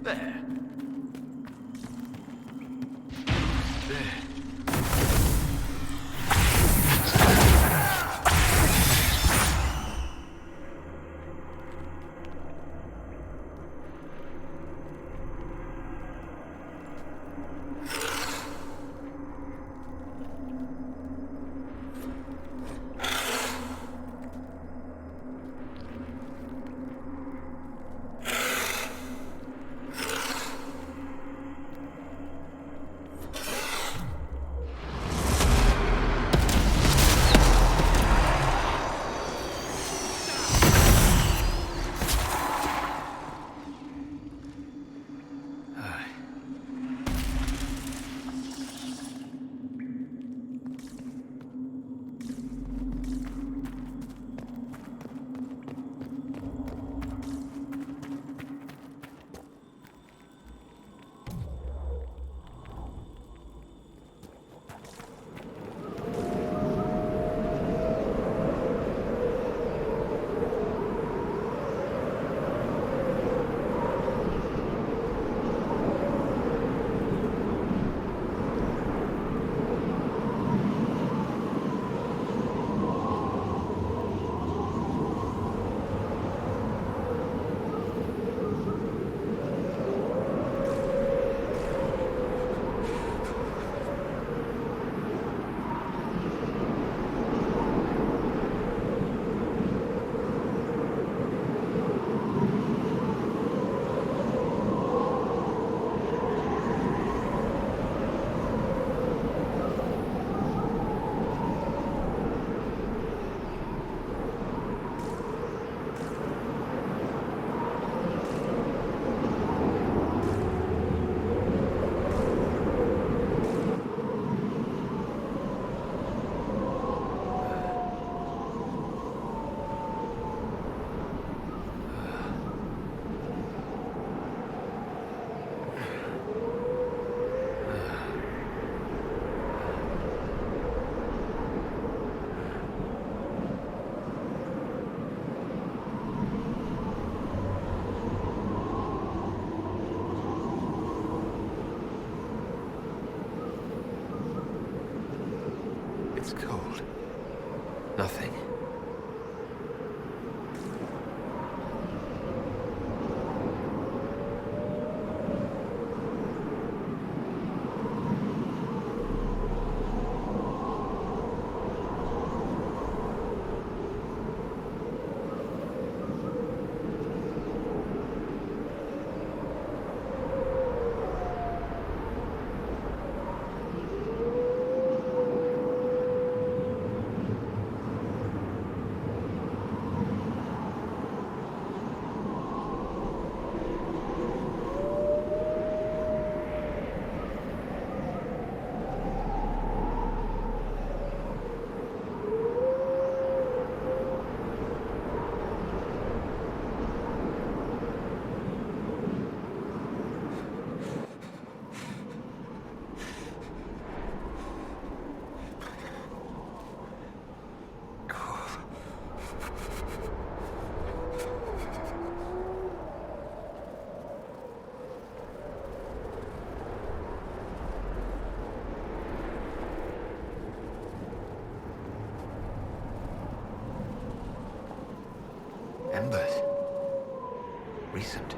There. There. It's cold. Nothing. Embers. Recent.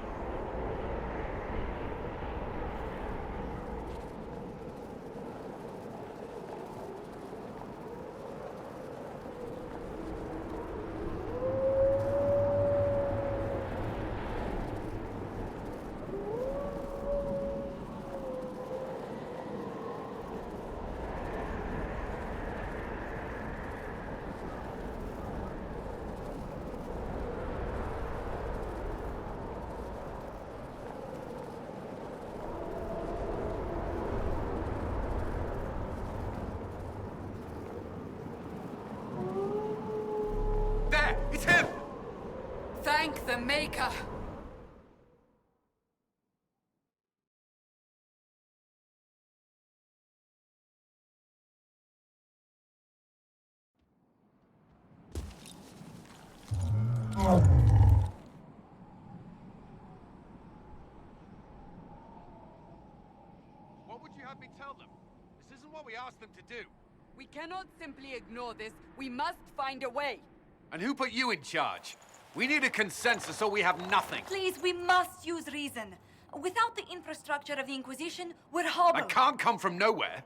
It's him! Thank the Maker! isn't what we asked them to do. We cannot simply ignore this. We must find a way. And who put you in charge? We need a consensus or we have nothing. Please, we must use reason. Without the infrastructure of the Inquisition, we're hobbled. I can't come from nowhere.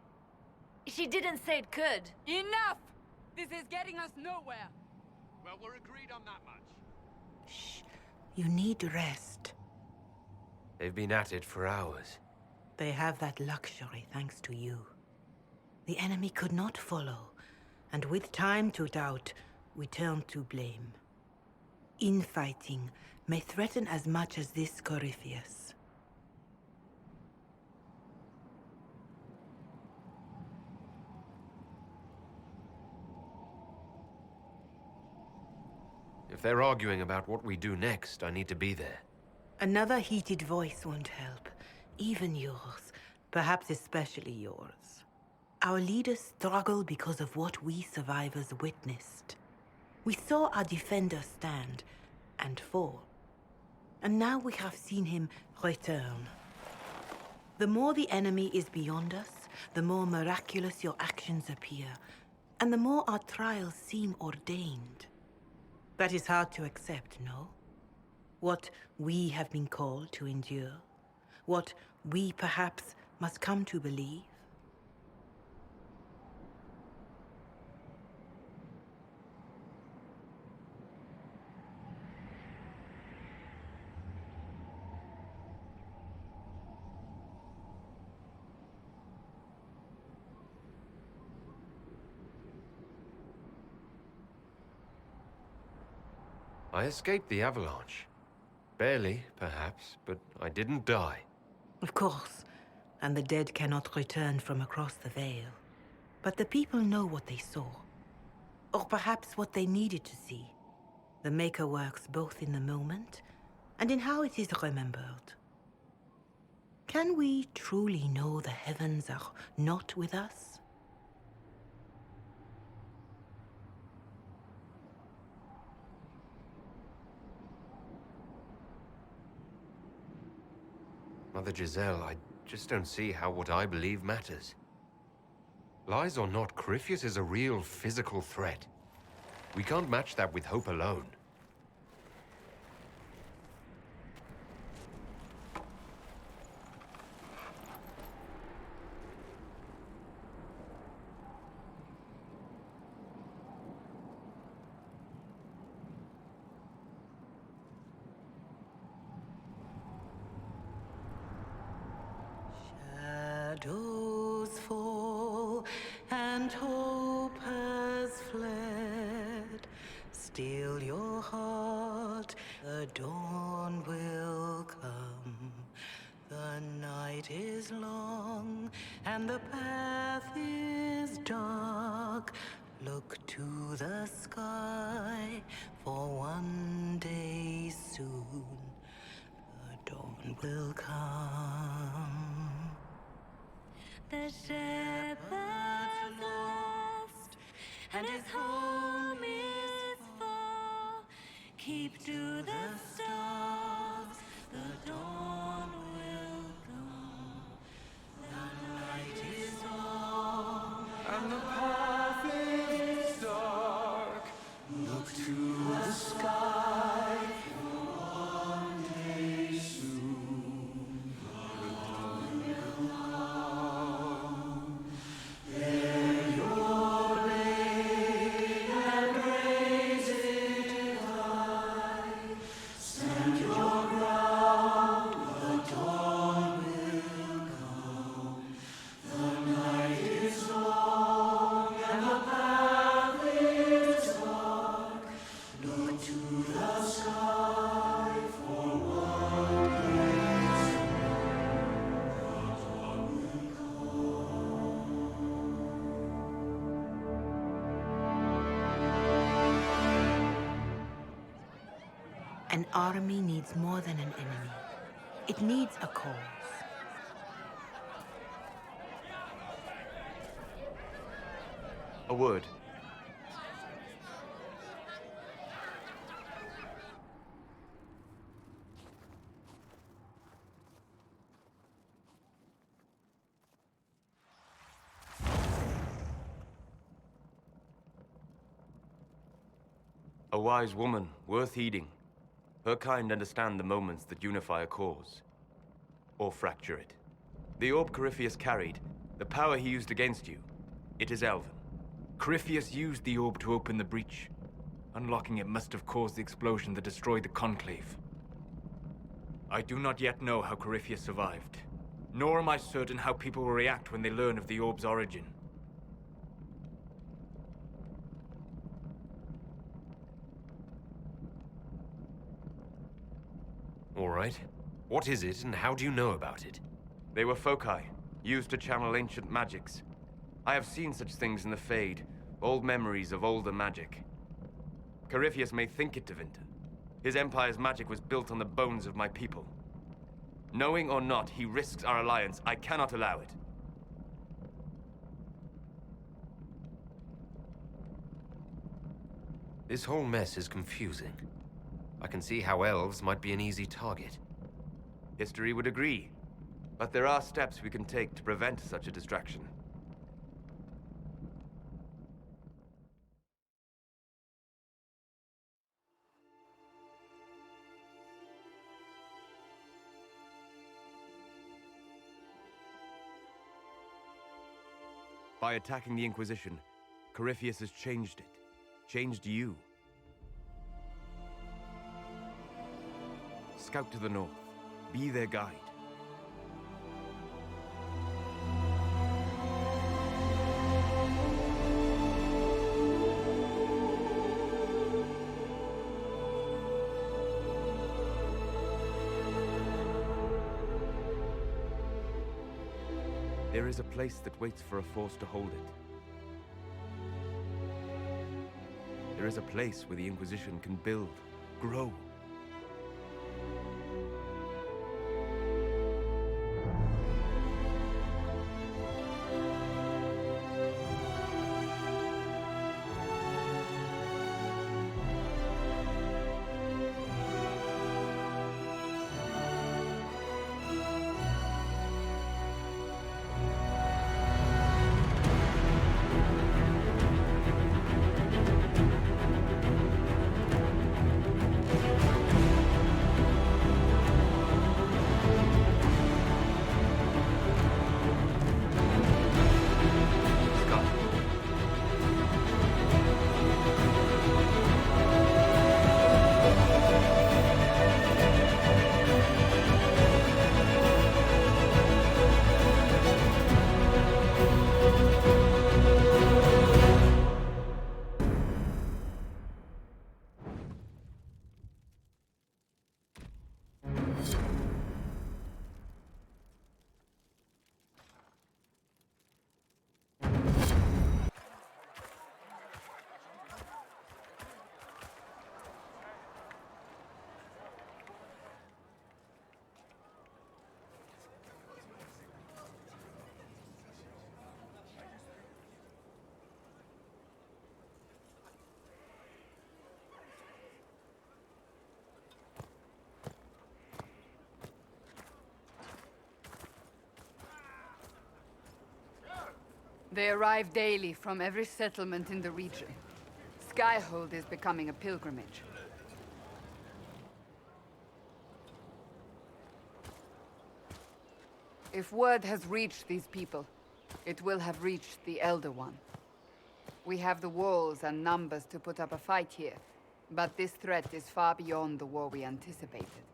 She didn't say it could. Enough! This is getting us nowhere. Well, we're agreed on that much. Shh. You need rest. They've been at it for hours. They have that luxury thanks to you. The enemy could not follow, and with time to doubt, we turn to blame. Infighting may threaten as much as this Corypheus. If they're arguing about what we do next, I need to be there. Another heated voice won't help. Even yours. Perhaps especially yours. Our leaders struggle because of what we survivors witnessed. We saw our defender stand and fall. And now we have seen him return. The more the enemy is beyond us, the more miraculous your actions appear, and the more our trials seem ordained. That is hard to accept, no? What we have been called to endure, what we perhaps must come to believe. I escaped the avalanche. Barely, perhaps, but I didn't die. Of course, and the dead cannot return from across the veil. But the people know what they saw. Or perhaps what they needed to see. The Maker works both in the moment and in how it is remembered. Can we truly know the heavens are not with us? Mother Giselle, I just don't see how what I believe matters. Lies or not, Corypheus is a real physical threat. We can't match that with hope alone. Shadows fall and hope has fled. Still your heart, the dawn will come. The night is long and the path is dark. Look to the sky, for one day soon the dawn will come. The shepherd's lost, and his home is far. Keep to the stars, the dawn will come. The night is long, And the path is dark. Look to the sky. One day soon, the dawn will come. Bear your blade and raise it high. Stand your ground. The dawn will come. The night is long and the path is dark. Look to the sky for one day soon. The dawn will An army needs more than an enemy. It needs a cause. A word. wise woman, worth heeding. Her kind understand the moments that unify a cause. Or fracture it. The orb Corypheus carried, the power he used against you, it is Elven. Corypheus used the orb to open the breach. Unlocking it must have caused the explosion that destroyed the Conclave. I do not yet know how Corypheus survived, nor am I certain how people will react when they learn of the orb's origin. All right. What is it, and how do you know about it? They were foci, used to channel ancient magics. I have seen such things in the Fade, old memories of older magic. Corypheus may think it Tevinter. His empire's magic was built on the bones of my people. Knowing or not, he risks our alliance. I cannot allow it. This whole mess is confusing. I can see how elves might be an easy target. History would agree. But there are steps we can take to prevent such a distraction. By attacking the Inquisition, Corypheus has changed it. Changed you. Scout to the north. Be their guide. There is a place that waits for a force to hold it. There is a place where the Inquisition can build, grow. They arrive daily from every settlement in the region. Skyhold is becoming a pilgrimage. If word has reached these people, it will have reached the Elder One. We have the walls and numbers to put up a fight here, but this threat is far beyond the war we anticipated.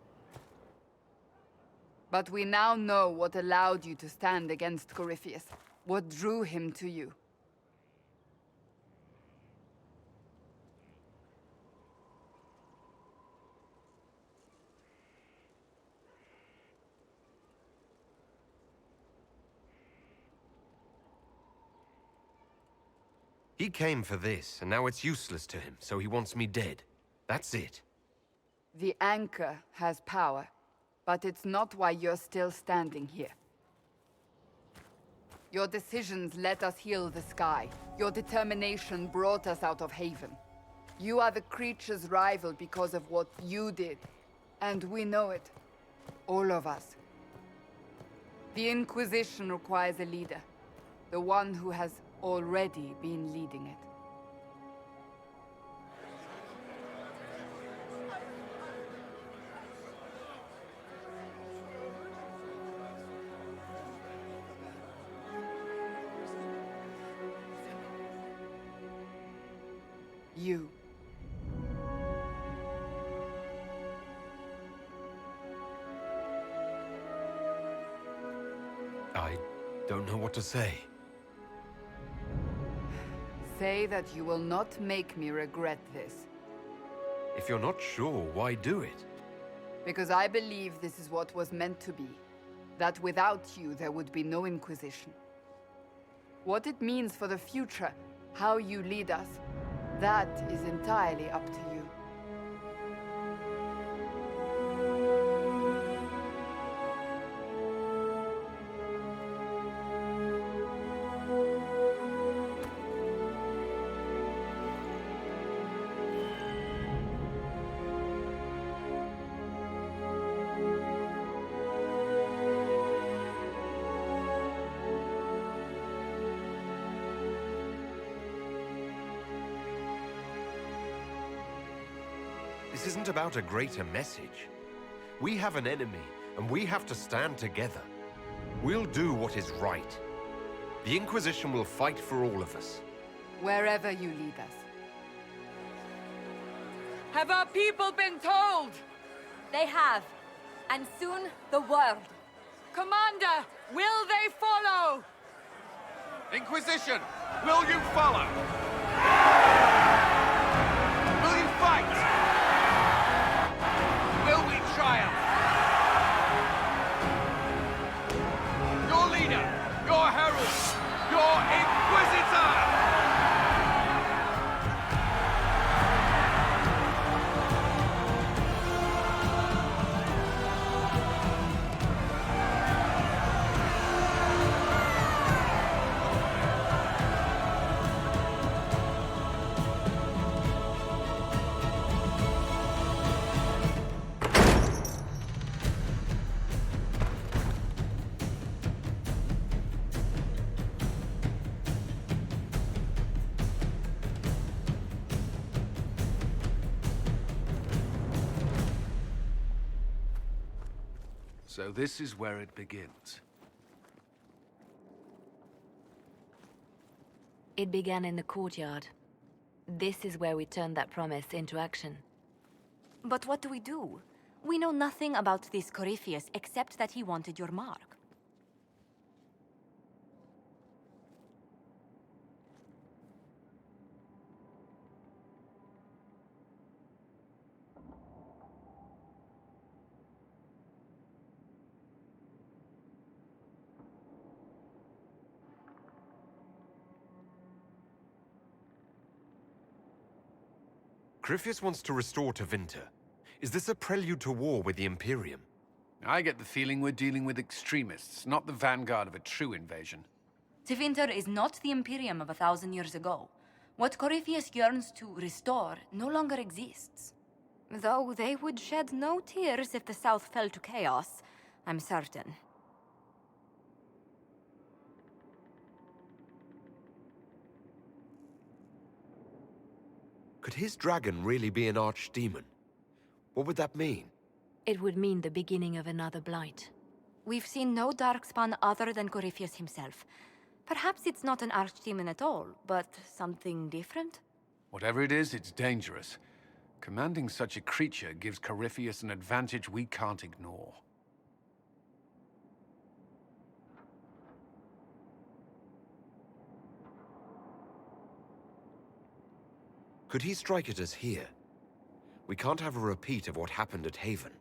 But we now know what allowed you to stand against Corypheus. What drew him to you? He came for this, and now it's useless to him, so he wants me dead. That's it. The Anchor has power, but it's not why you're still standing here. Your decisions let us heal the sky. Your determination brought us out of Haven. You are the creature's rival because of what you did. And we know it. All of us. The Inquisition requires a leader. The one who has already been leading it. You. I don't know what to say. Say that you will not make me regret this. If you're not sure, why do it? Because I believe this is what was meant to be. That without you, there would be no Inquisition. What it means for the future, how you lead us, that is entirely up to you. This isn't about a greater message. We have an enemy, and we have to stand together. We'll do what is right. The Inquisition will fight for all of us. Wherever you lead us. Have our people been told? They have. And soon, the world. Commander, will they follow? Inquisition, will you follow? Will you fight? Will we triumph? Your leader, your herald, your Inquisitor! So this is where it begins. It began in the courtyard. This is where we turned that promise into action. But what do we do? We know nothing about this Corypheus except that he wanted your mark. Corypheus wants to restore Tevinter. Is this a prelude to war with the Imperium? I get the feeling we're dealing with extremists, not the vanguard of a true invasion. Tevinter is not the Imperium of 1,000 years ago. What Corypheus yearns to restore no longer exists. Though they would shed no tears if the South fell to chaos, I'm certain. Could his dragon really be an archdemon? What would that mean? It would mean the beginning of another blight. We've seen no darkspawn other than Corypheus himself. Perhaps it's not an archdemon at all, but something different? Whatever it is, it's dangerous. Commanding such a creature gives Corypheus an advantage we can't ignore. Could he strike at us here? We can't have a repeat of what happened at Haven.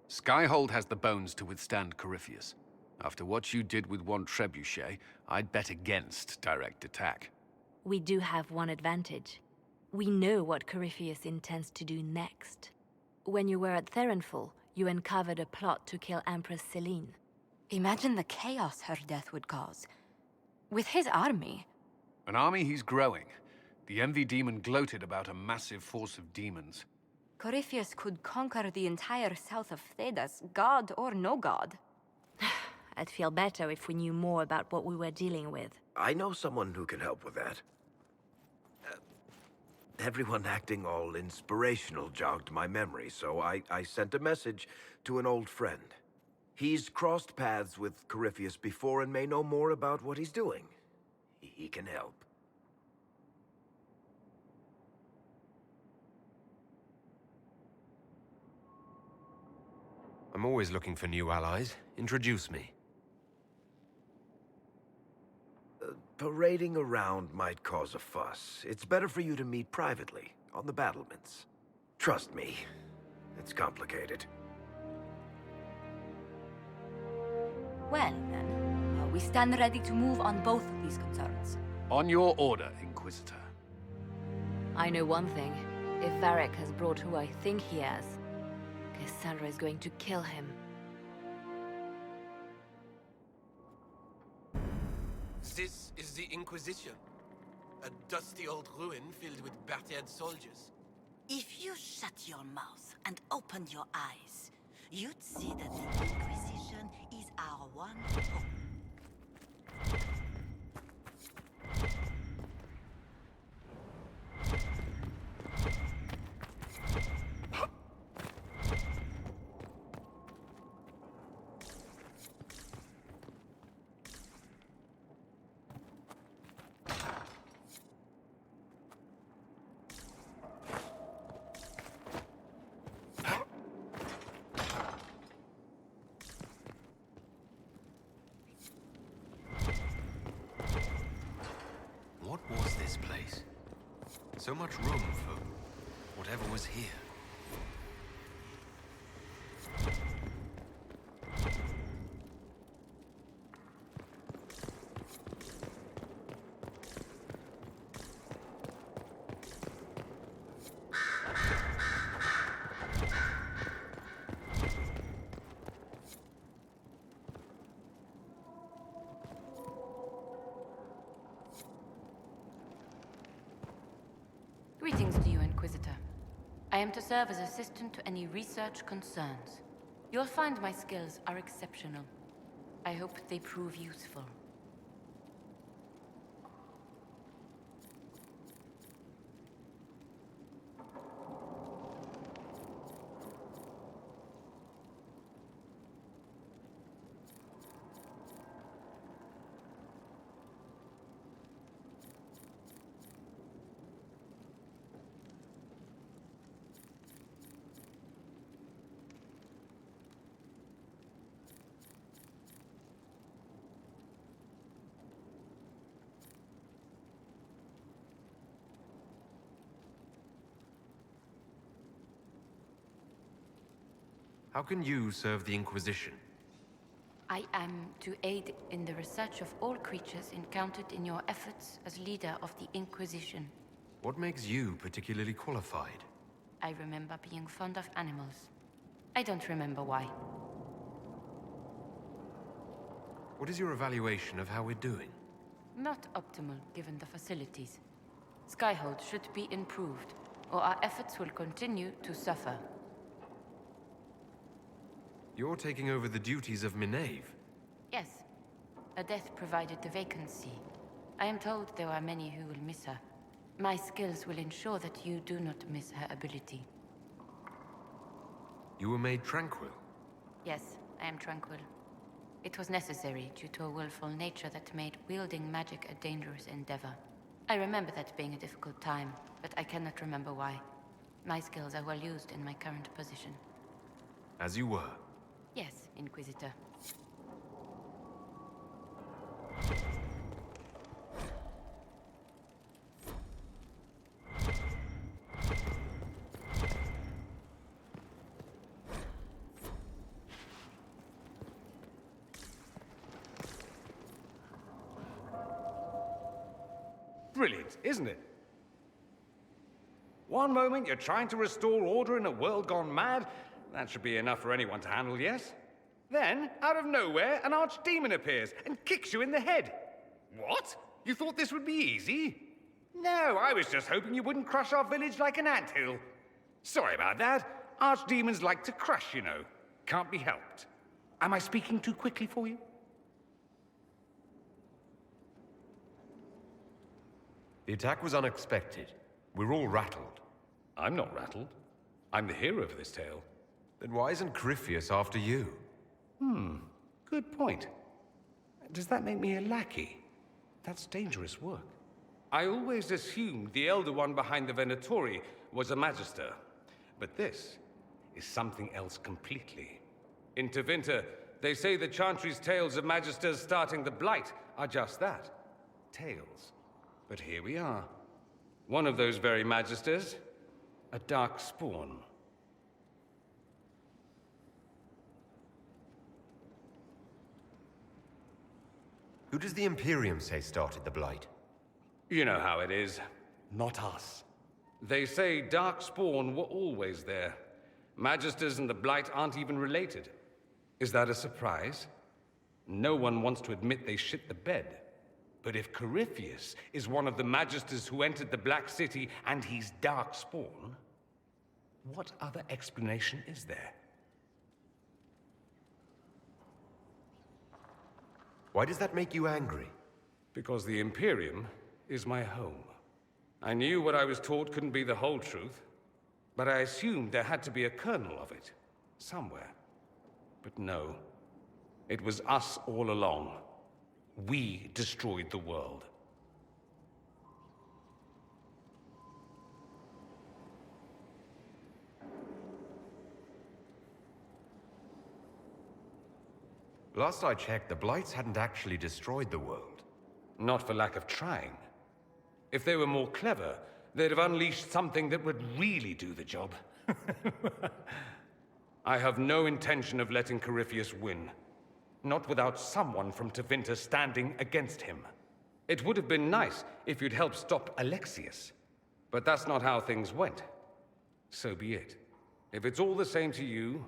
Skyhold has the bones to withstand Corypheus. After what you did with one trebuchet, I'd bet against direct attack. We do have one advantage. We know what Corypheus intends to do next. When you were at Therenfall, you uncovered a plot to kill Empress Celine. Imagine the chaos her death would cause. With his army. An army he's growing. The Envy Demon gloated about a massive force of demons. Corypheus could conquer the entire south of Thedas, god or no god. I'd feel better if we knew more about what we were dealing with. I know someone who can help with that. Everyone acting all inspirational jogged my memory, so I sent a message to an old friend. He's crossed paths with Corypheus before and may know more about what he's doing. He can help. I'm always looking for new allies. Introduce me. Parading around might cause a fuss. It's better for you to meet privately, on the battlements. Trust me, it's complicated. Well, then, we stand ready to move on both of these concerns. On your order, Inquisitor. I know one thing. If Varric has brought who I think he has, Cassandra is going to kill him. This is the Inquisition. A dusty old ruin filled with battered soldiers. If you shut your mouth and open your eyes, you'd see that the Inquisition is our one hope. What was this place? So much room for whatever was here. Greetings to you, Inquisitor. I am to serve as assistant to any research concerns. You'll find my skills are exceptional. I hope they prove useful. How can you serve the Inquisition? I am to aid in the research of all creatures encountered in your efforts as leader of the Inquisition. What makes you particularly qualified? I remember being fond of animals. I don't remember why. What is your evaluation of how we're doing? Not optimal, given the facilities. Skyhold should be improved, or our efforts will continue to suffer. You're taking over the duties of Minave. Yes. Her death provided the vacancy. I am told there are many who will miss her. My skills will ensure that you do not miss her ability. You were made tranquil. Yes, I am tranquil. It was necessary due to a willful nature that made wielding magic a dangerous endeavor. I remember that being a difficult time, but I cannot remember why. My skills are well used in my current position. As you were. Yes, Inquisitor. Brilliant, isn't it? One moment you're trying to restore order in a world gone mad. That should be enough for anyone to handle, yes? Then, out of nowhere, an archdemon appears and kicks you in the head. What? You thought this would be easy? No, I was just hoping you wouldn't crush our village like an anthill. Sorry about that. Archdemons like to crush, you know. Can't be helped. Am I speaking too quickly for you? The attack was unexpected. We're all rattled. I'm not rattled. I'm the hero of this tale. Then why isn't Corypheus after you? Good point. Does that make me a lackey? That's dangerous work. I always assumed the Elder One behind the Venatori was a Magister. But this is something else completely. In Tevinter, they say the Chantry's tales of Magisters starting the Blight are just that. Tales. But here we are. One of those very Magisters, a dark spawn. Who does the Imperium say started the Blight? You know how it is. Not us. They say Darkspawn were always there. Magisters and the Blight aren't even related. Is that a surprise? No one wants to admit they shit the bed. But if Corypheus is one of the Magisters who entered the Black City and he's Darkspawn, what other explanation is there? Why does that make you angry? Because the Imperium is my home. I knew what I was taught couldn't be the whole truth, but I assumed there had to be a kernel of it, somewhere. But no, it was us all along. We destroyed the world. Last I checked, the Blights hadn't actually destroyed the world. Not for lack of trying. If they were more clever, they'd have unleashed something that would really do the job. I have no intention of letting Corypheus win. Not without someone from Tevinter standing against him. It would have been nice if you'd helped stop Alexius. But that's not how things went. So be it. If it's all the same to you,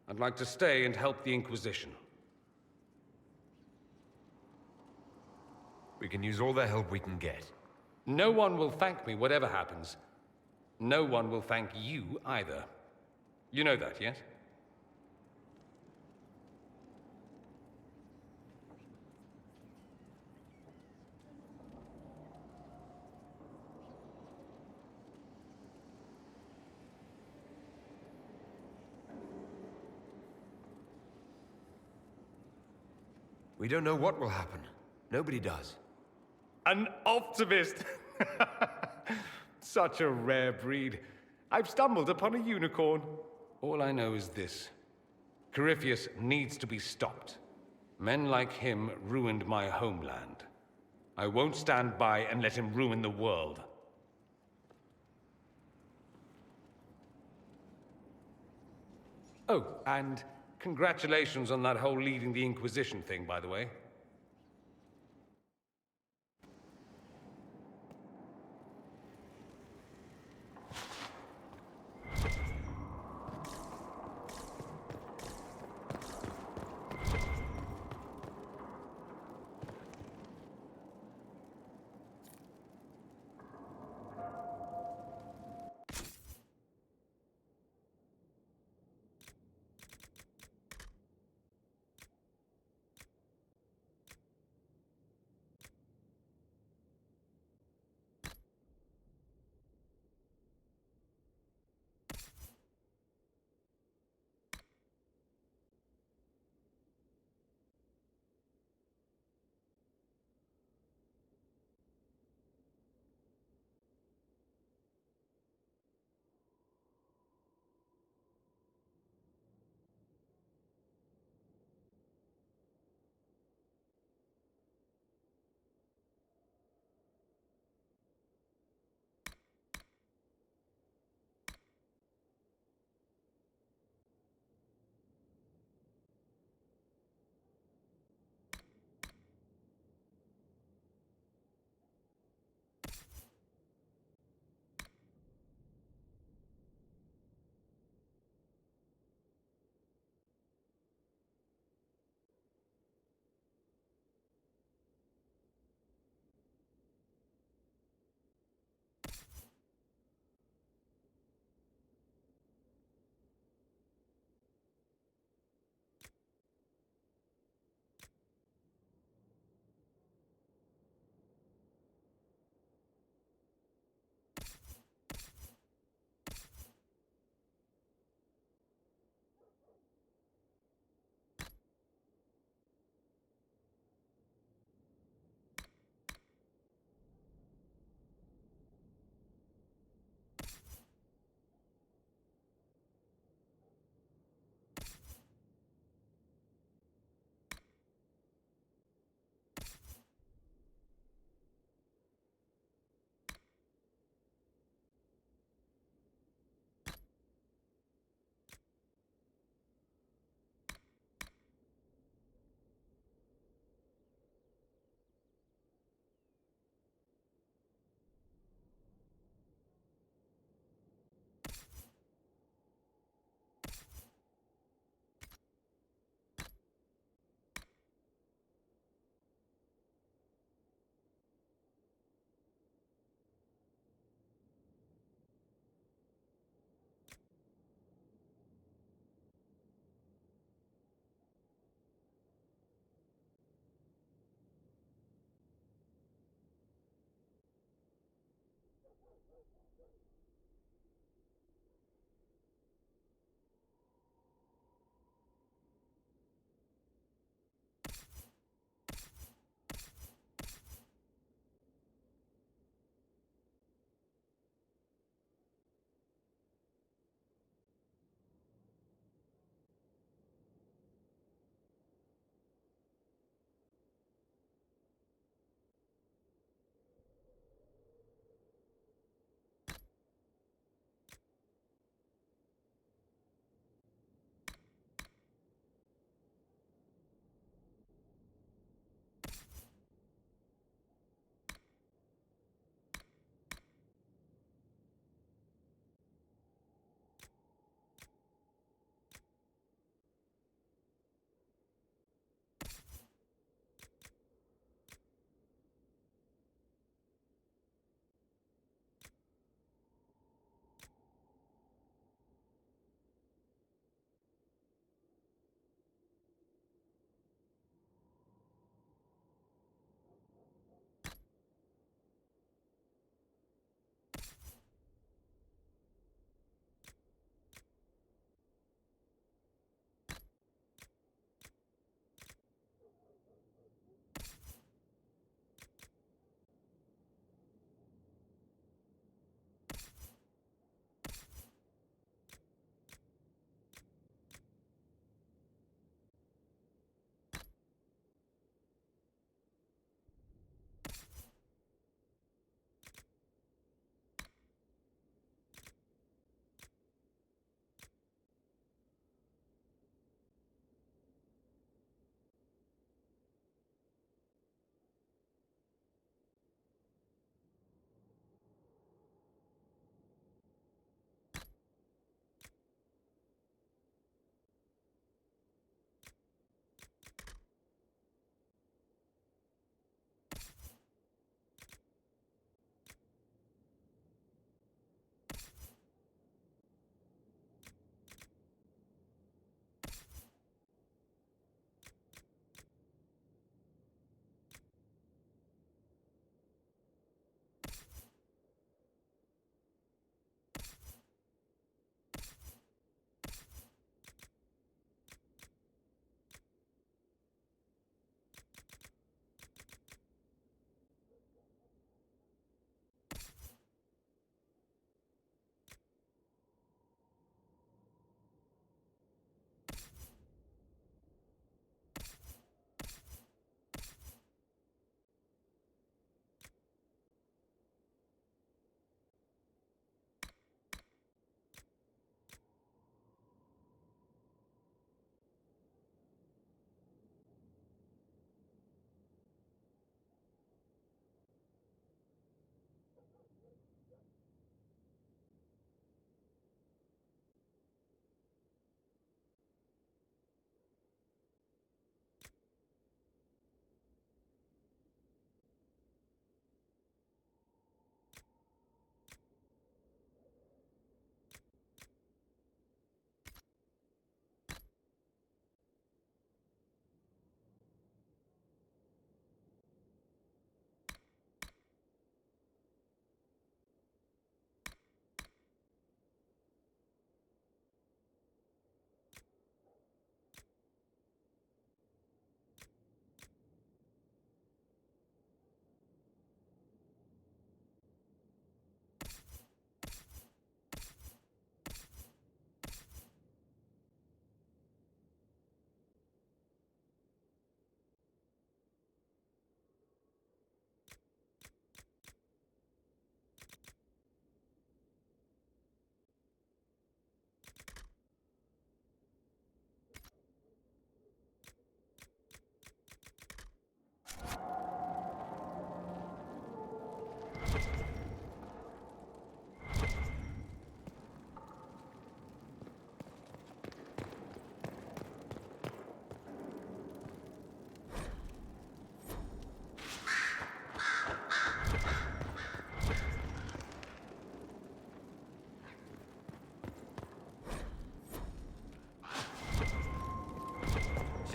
I'd like to stay and help the Inquisition. We can use all the help we can get. No one will thank me whatever happens. No one will thank you either. You know that, yes? We don't know what will happen. Nobody does. An optimist! Such a rare breed. I've stumbled upon a unicorn. All I know is this. Corypheus needs to be stopped. Men like him ruined my homeland. I won't stand by and let him ruin the world. Oh, and congratulations on that whole leading the Inquisition thing, by the way.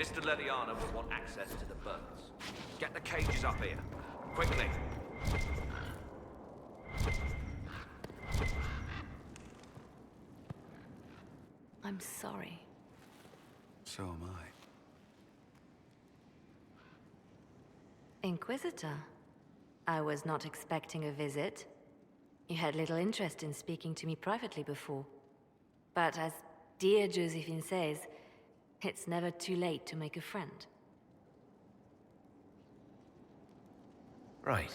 Sister Leliana will want access to the bones. Get the cages up here. Quickly. I'm sorry. So am I. Inquisitor, I was not expecting a visit. You had little interest in speaking to me privately before. But as dear Josephine says, it's never too late to make a friend. Right.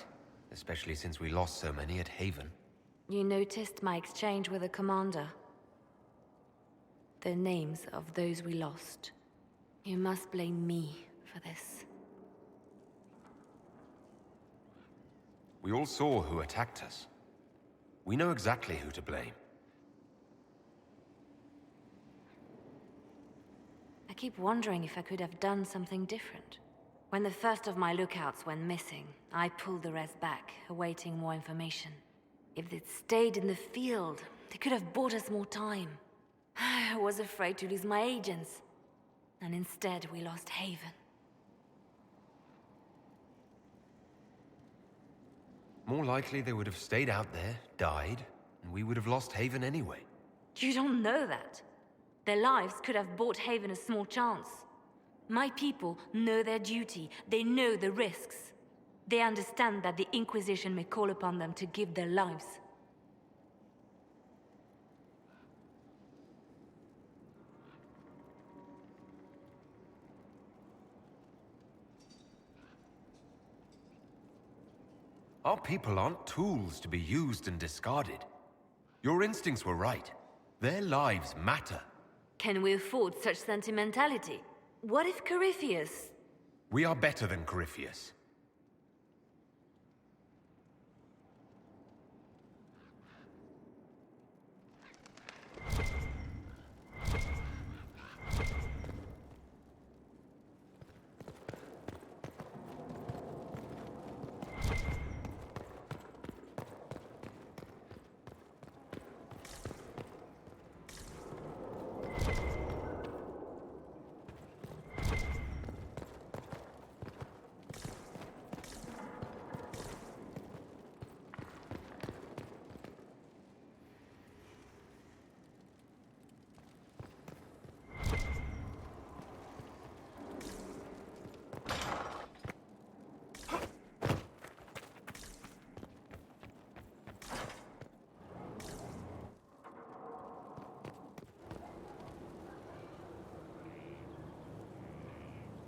Especially since we lost so many at Haven. You noticed my exchange with the commander. The names of those we lost. You must blame me for this. We all saw who attacked us. We know exactly who to blame. I keep wondering if I could have done something different. When the first of my lookouts went missing, I pulled the rest back, awaiting more information. If they'd stayed in the field, they could have bought us more time. I was afraid to lose my agents. And instead, we lost Haven. More likely they would have stayed out there, died, and we would have lost Haven anyway. You don't know that. Their lives could have bought Haven a small chance. My people know their duty. They know the risks. They understand that the Inquisition may call upon them to give their lives. Our people aren't tools to be used and discarded. Your instincts were right. Their lives matter. Can we afford such sentimentality? What if Corypheus... We are better than Corypheus.